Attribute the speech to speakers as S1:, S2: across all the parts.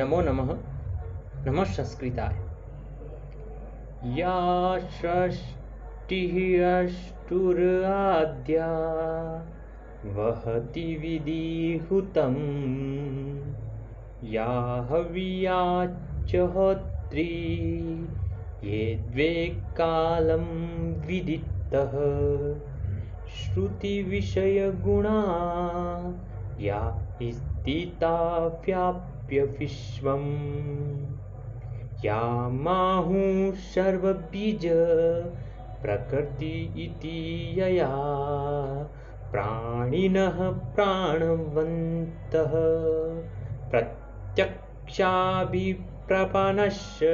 S1: नमो नमः नमः संस्कृताय। या षष्टिः अष्टुराद्या वहति विधिहुतं या हव्याच्च होत्री ये द्वे कालं विदितः श्रुतिविषयगुणा या स्थिता व्याप्य विश्वम् या माहुः सर्वबीज प्रकृति इति यया प्राणिनः प्राणवन्तः प्रत्यक्षाभिप्रपन्नस्य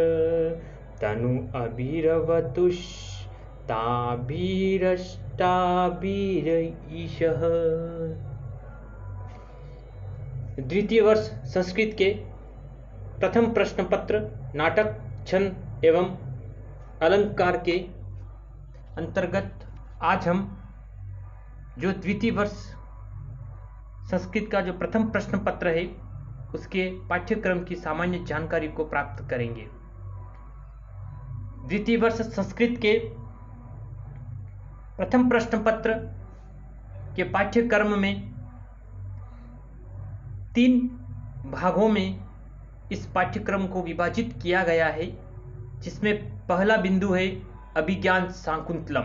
S1: तनु अभिरवतुस्ताभिरष्टाभिरईशः। द्वितीय वर्ष संस्कृत के प्रथम प्रश्न पत्र नाटक, छंद एवं अलंकार के अंतर्गत आज हम जो द्वितीय वर्ष संस्कृत का जो प्रथम प्रश्न पत्र है उसके पाठ्यक्रम की सामान्य जानकारी को प्राप्त करेंगे। द्वितीय वर्ष संस्कृत के प्रथम प्रश्न पत्र के पाठ्यक्रम में 3 भागों में इस पाठ्यक्रम को विभाजित किया गया है, जिसमें पहला बिंदु है अभिज्ञान शाकुंतलम।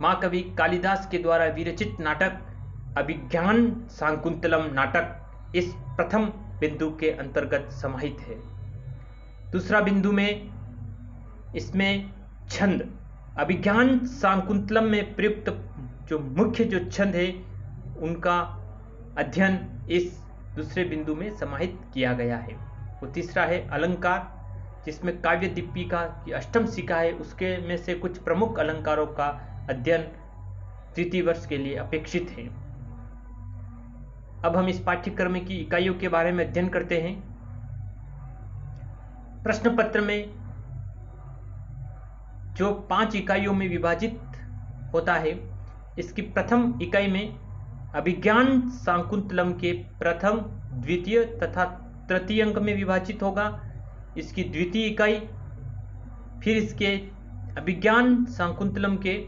S1: महाकवि कालिदास के द्वारा विरचित नाटक अभिज्ञान शाकुंतलम नाटक इस प्रथम बिंदु के अंतर्गत समाहित है। दूसरा बिंदु में इसमें छंद अभिज्ञान शाकुंतलम में प्रयुक्त जो मुख्य जो छंद है उनका अध्ययन इस दूसरे बिंदु में समाहित किया गया है। वो तीसरा है अलंकार, जिसमें काव्य दीपिका की अष्टम शिखा है, उसके में से कुछ प्रमुख अलंकारों का अध्ययन तृतीय वर्ष के लिए अपेक्षित है। अब हम इस पाठ्यक्रम की इकाइयों के बारे में अध्ययन करते हैं। प्रश्न पत्र में जो 5 इकाइयों में विभाजित होता है, इसकी प्रथम इकाई में अभिज्ञान शाकुंतलम के प्रथम, द्वितीय तथा तृतीय अंक में विभाजित होगा। इसकी द्वितीय इकाई फिर इसके अभिज्ञान शाकुंतलम के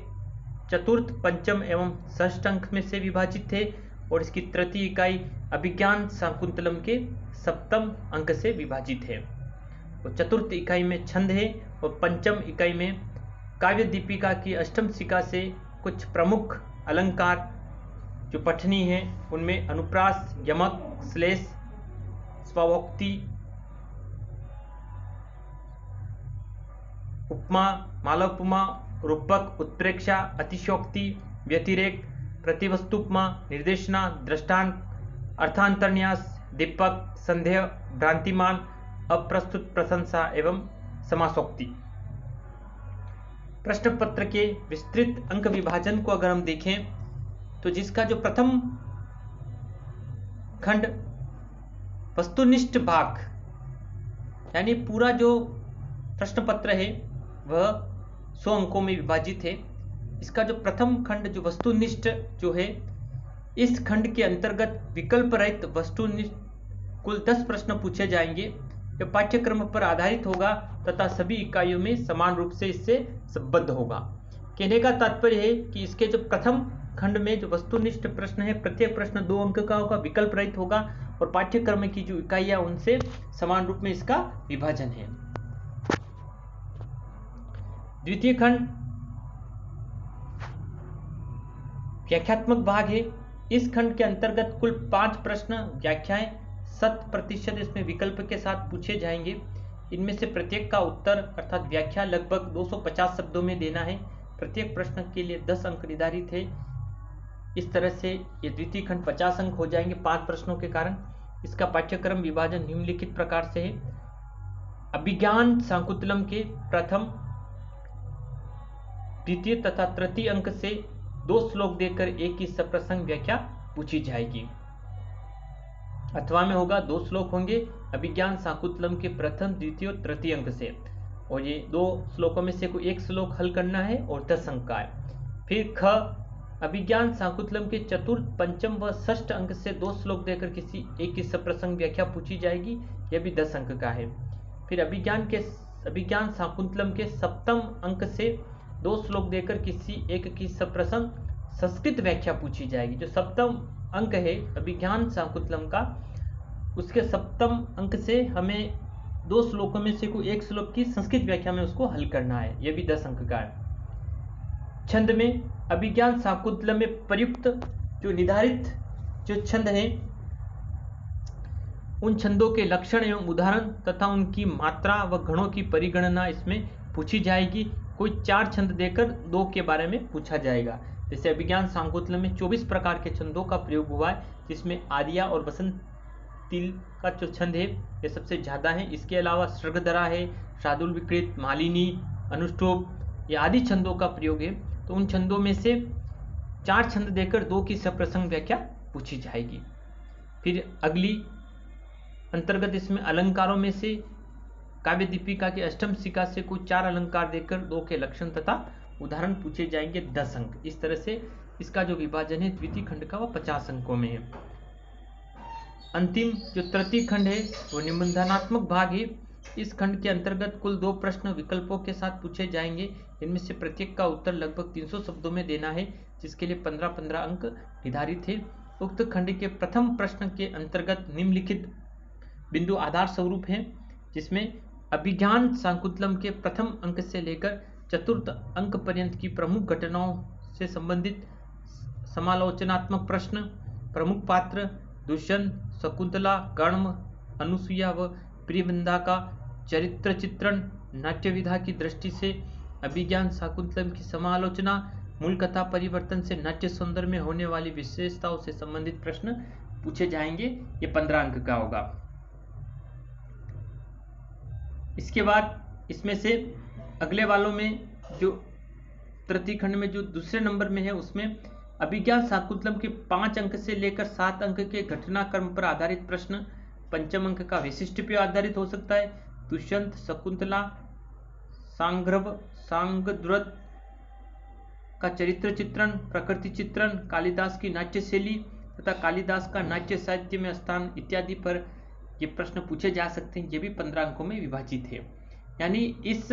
S1: चतुर्थ, पंचम एवं षष्ठ अंक में से विभाजित है और इसकी तृतीय इकाई अभिज्ञान शाकुंतलम के सप्तम अंक से विभाजित है। और चतुर्थ इकाई में छंद है और पंचम इकाई में काव्य दीपिका की अष्टम शिखा से कुछ प्रमुख अलंकार जो पठनीय है, उनमें अनुप्रास, यमक, श्लेष, स्वोक्ति, उपमा, मालवोपमा, रूपक, उत्प्रेक्षा, अतिशयोक्ति, व्यतिरेक, प्रतिवस्तुपमा, निर्देशना, दृष्टांत, अर्थांतरन्यास, दीपक, संदेह, भ्रांतिमान, अप्रस्तुत प्रशंसा एवं समासोक्ति। प्रश्न पत्र के विस्तृत अंक विभाजन को अगर हम देखें तो जिसका जो प्रथम खंड वस्तुनिष्ठ भाग यानी पूरा जो प्रश्न पत्र है वह 100 अंकों में विभाजित है। इसका जो प्रथम खंड जो वस्तुनिष्ठ जो है, इस खंड के अंतर्गत विकल्प रहित वस्तुनिष्ठ कुल 10 प्रश्न पूछे जाएंगे। यह पाठ्यक्रम पर आधारित होगा तथा सभी इकाइयों में समान रूप से इससे संबद्ध होगा। कहने का तात्पर्य है कि इसके जो प्रथम खंड में जो वस्तुनिष्ठ प्रश्न है, प्रत्येक प्रश्न 2 अंक का होगा, विकल्प रहित होगा और पाठ्यक्रम की जो इकाइयां उनसे समान रूप में इसका विभाजन है। द्वितीय खंड व्याख्यात्मक भाग है। इस खंड के अंतर्गत कुल 5 प्रश्न व्याख्याएं 100% इसमें विकल्प के साथ पूछे जाएंगे। इनमें से प्रत्येक का उत्तर अर्थात व्याख्या लगभग 250 शब्दों में देना है। प्रत्येक प्रश्न के लिए 10 अंक निर्धारित है। इस तरह से ये द्वितीय खंड 50 अंक हो जाएंगे 5 प्रश्नों के कारण। इसका पाठ्यक्रम विभाजन निम्नलिखित प्रकार से है। अभिज्ञान शाकुंतलम के प्रथम, द्वितीय तथा तृतीय अंक से 2 श्लोक देकर एक ही सप्रसंग व्याख्या पूछी जाएगी। अथवा में होगा 2 श्लोक होंगे अभिज्ञान शाकुंतलम के प्रथम, द्वितीय और तृतीय अंक से, और ये 2 श्लोकों में से कोई एक श्लोक हल करना है और 10 अंक का है। फिर ख अभिज्ञान शाकुंतलम के चतुर्थ, पंचम व षष्ठ अंक से 2 श्लोक देकर किसी एक की सप्रसंग व्याख्या पूछी जाएगी। यह भी 10 अंक का है। फिर अभिज्ञान शाकुंतलम के 7वें अंक से 2 श्लोक देकर किसी एक की सप्रसंग संस्कृत व्याख्या पूछी जाएगी। जो 7वां अंक है अभिज्ञान शाकुंतलम का, उसके 7वें अंक से हमें 2 श्लोकों में से कोई एक श्लोक की संस्कृत व्याख्या में उसको हल करना है। यह भी 10 अंक का है। छंद में अभिज्ञान शाकुंतलम में प्रयुक्त जो निर्धारित जो छंद है, उन छंदों के लक्षण एवं उदाहरण तथा उनकी मात्रा व गणों की परिगणना इसमें पूछी जाएगी। कोई 4 छंद देकर 2 के बारे में पूछा जाएगा। जैसे अभिज्ञान शाकुंतलम में 24 प्रकार के छंदों का प्रयोग हुआ है, जिसमें आर्या और बसंत तिल का जो छंद है ये सबसे ज़्यादा है। इसके अलावा सर्गधरा है, शार्दूल विकृत, मालिनी, अनुष्टुप, ये आदि छंदों का प्रयोग है। तो उन छंदों में से 4 छंद देकर 2 की सप्रसंग व्याख्या पूछी जाएगी। फिर अगली अंतर्गत इसमें अलंकारों में से काव्य दीपिका के अष्टम सिका से कुछ 4 अलंकार देकर 2 के लक्षण तथा उदाहरण पूछे जाएंगे, 10 अंक। इस तरह से इसका जो विभाजन है द्वितीय खंड का वह 50 अंकों में है। अंतिम जो तृतीय खंड है वो निबंधनात्मक भाग है। इस खंड के अंतर्गत कुल 2 प्रश्न विकल्पों के साथ पूछे जाएंगे। इनमें से प्रत्येक का उत्तर लगभग 300 शब्दों में देना है, जिसके लिए 15-15 अंक निर्धारित है। उक्त खंड के प्रथम प्रश्न के अंतर्गत निम्नलिखित बिंदु आधार स्वरूप हैं, जिसमें अभिज्ञान शाकुंतलम के प्रथम अंक से लेकर चतुर्थ अंक पर्यंत की प्रमुख घटनाओं से संबंधित समालोचनात्मक प्रश्न, प्रमुख पात्र दुष्यंत, शकुंतला, कर्ण, अनुसुईया व प्रियवृंदा का चरित्र चित्रण, नाट्य विधा की दृष्टि से अभिज्ञान शाकुंतलम की समालोचना, मूल कथा परिवर्तन से नाट्य सौंदर्य में होने वाली विशेषताओं से संबंधित प्रश्न पूछे जाएंगे। ये 15 अंक का होगा। इसके बाद इसमें से अगले वालों में जो तृतीय खंड में जो दूसरे नंबर में है, उसमें अभिज्ञान शाकुंतलम के 5 अंक से लेकर 7 अंक के घटनाक्रम पर आधारित प्रश्न, पंचम अंक का विशिष्ट पे आधारित हो सकता है। दुष्यंत, शकुंतला, सांग्रव, सांगद्वत का चरित्र चित्रण, प्रकृति चित्रण, कालिदास की नाट्य शैली तथा कालिदास का नाट्य साहित्य में स्थान इत्यादि पर ये प्रश्न पूछे जा सकते हैं। ये भी 15 अंकों में विभाजित है। यानी इस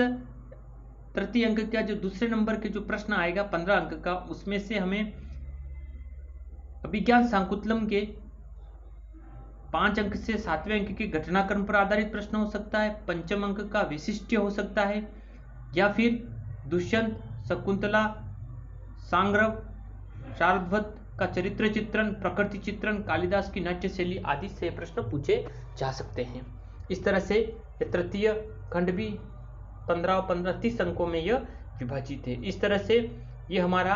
S1: तृतीय अंक का जो दूसरे नंबर के जो प्रश्न आएगा 15 अंक का, उसमें से हमें अभिज्ञान शाकुंतलम के 5 अंक से 7वें अंक के घटनाक्रम पर आधारित प्रश्न हो सकता है, पंचम अंक का विशिष्ट हो सकता है, या फिर दुष्यंत, शकुंतला, सांग्रव, शार्दूल का चरित्र चित्रण, प्रकृति चित्रण, कालिदास की नाट्य शैली आदि से प्रश्न पूछे जा सकते हैं। इस तरह से तृतीय खंड भी 15 और 15 30 अंकों में यह विभाजित है। इस तरह से ये हमारा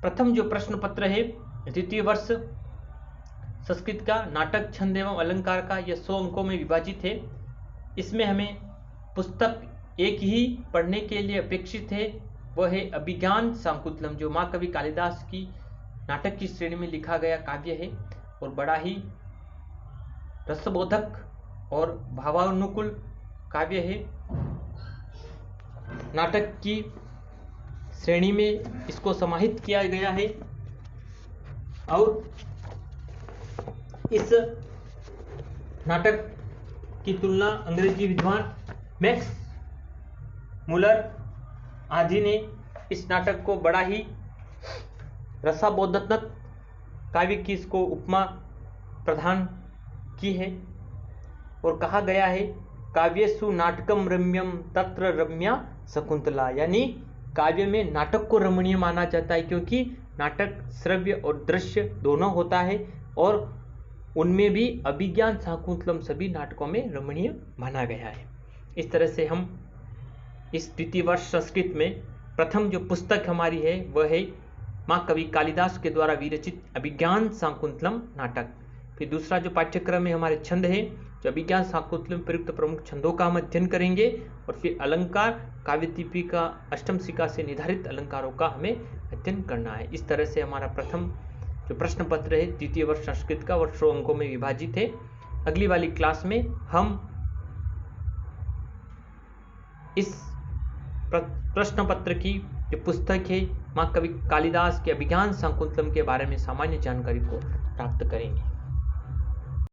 S1: प्रथम जो प्रश्न पत्र है द्वितीय वर्ष संस्कृत का नाटक, छंद एवं अलंकार का, यह 100 अंकों में विभाजित है। इसमें हमें पुस्तक एक ही पढ़ने के लिए अपेक्षित है, वह है अभिज्ञान शाकुंतलम, जो महाकवि कालिदास की नाटक की श्रेणी में लिखा गया काव्य है और बड़ा ही रसबोधक और भावानुकूल काव्य है। नाटक की श्रेणी में इसको समाहित किया गया है और इस नाटक की तुलना अंग्रेजी विद्वान मैक्स मुलर आदि ने इस नाटक को बड़ा ही रसाबोधात्मक काव्य की इसको उपमा प्रदान की है और कहा गया है काव्येषु नाटकम रम्यम तत्र रम्या शकुंतला, यानी काव्य में नाटक को रमणीय माना जाता है क्योंकि नाटक श्रव्य और दृश्य दोनों होता है और उनमें भी अभिज्ञान शाकुंतलम सभी नाटकों में रमणीय माना गया है। इस तरह से हम इस द्वितीय वर्ष संस्कृत में प्रथम जो पुस्तक हमारी है वह है महाकवि कालिदास के द्वारा विरचित अभिज्ञान शाकुंतलम नाटक। फिर दूसरा जो पाठ्यक्रम है हमारे छंद है, जो अभिज्ञान शाकुंतलम प्रयुक्त प्रमुख छंदों का हम अध्ययन करेंगे और फिर अलंकार, काव्य दीपिका, अष्टम सिका से निर्धारित अलंकारों का हमें अध्ययन करना है। इस तरह से हमारा प्रथम जो प्रश्न पत्र है द्वितीय वर्ष संस्कृत का 100 अंकों में विभाजित है। अगली वाली क्लास में हम इस प्रश्न पत्र की जो पुस्तक है महाकवि कालिदास के अभिज्ञान शाकुंतलम के बारे में सामान्य जानकारी को प्राप्त करेंगे।